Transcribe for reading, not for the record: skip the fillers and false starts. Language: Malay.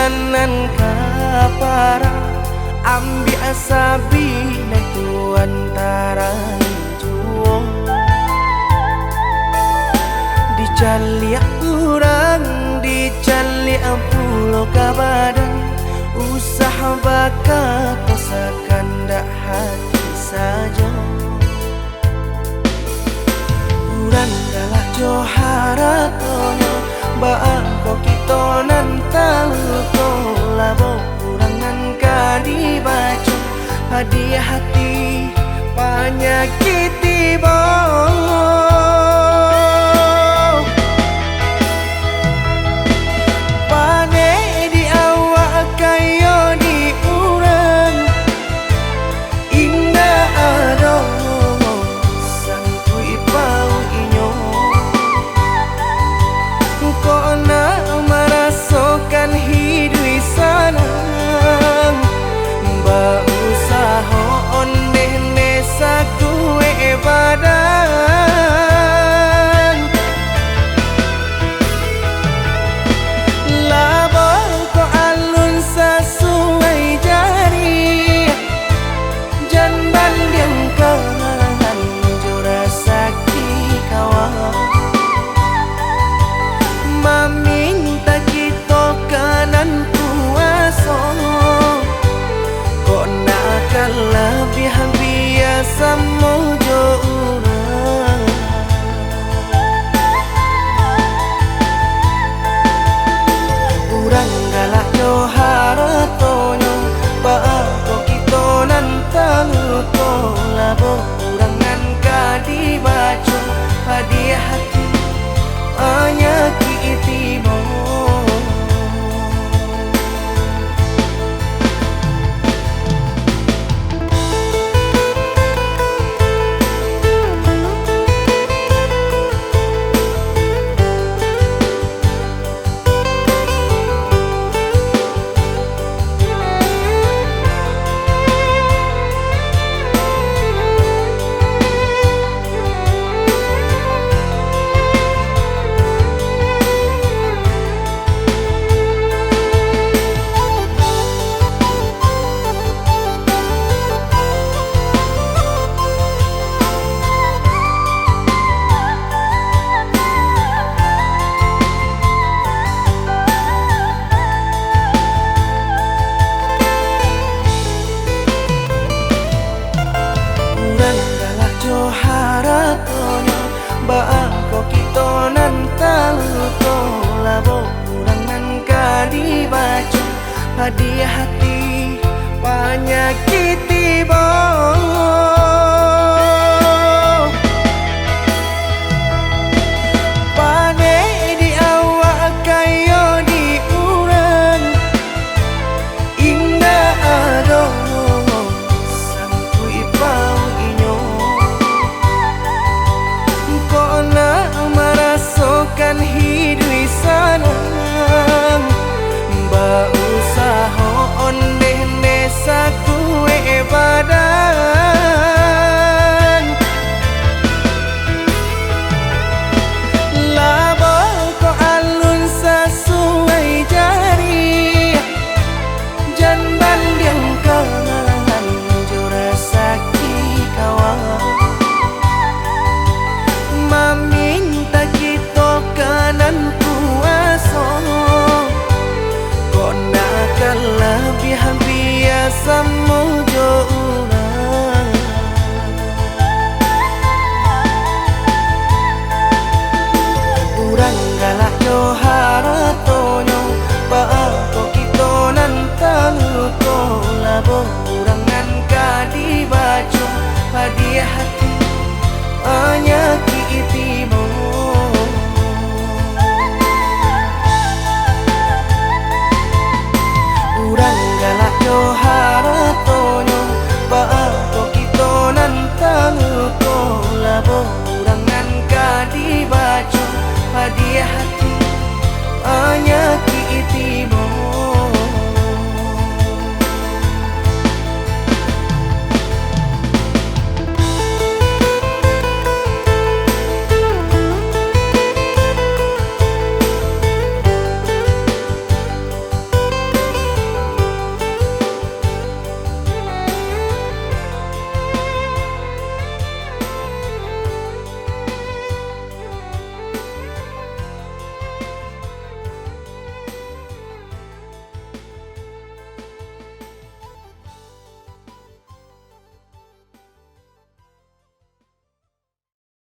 ulanan kapara ambi asabi na tuantara juo dicaliak urang dicaliak pulau kabadan usaha baka kosakan dak hati saja urang galak johara tonyo baako kita nantang ko labo urangan kadi baca hadiah hati panyakiti bo badan labo ko alun sa sungai jari jandan yang kangen jura sakti kawan maminta kita kanan puaso kok nakal lebih biasa mojo urang galak johara tonyo baako kita nantang ko labo urangan kadi baco hadiah hati anyakiti mo baako kita nantang ko labo urangan kadi baca hadiah hati panyakiti bo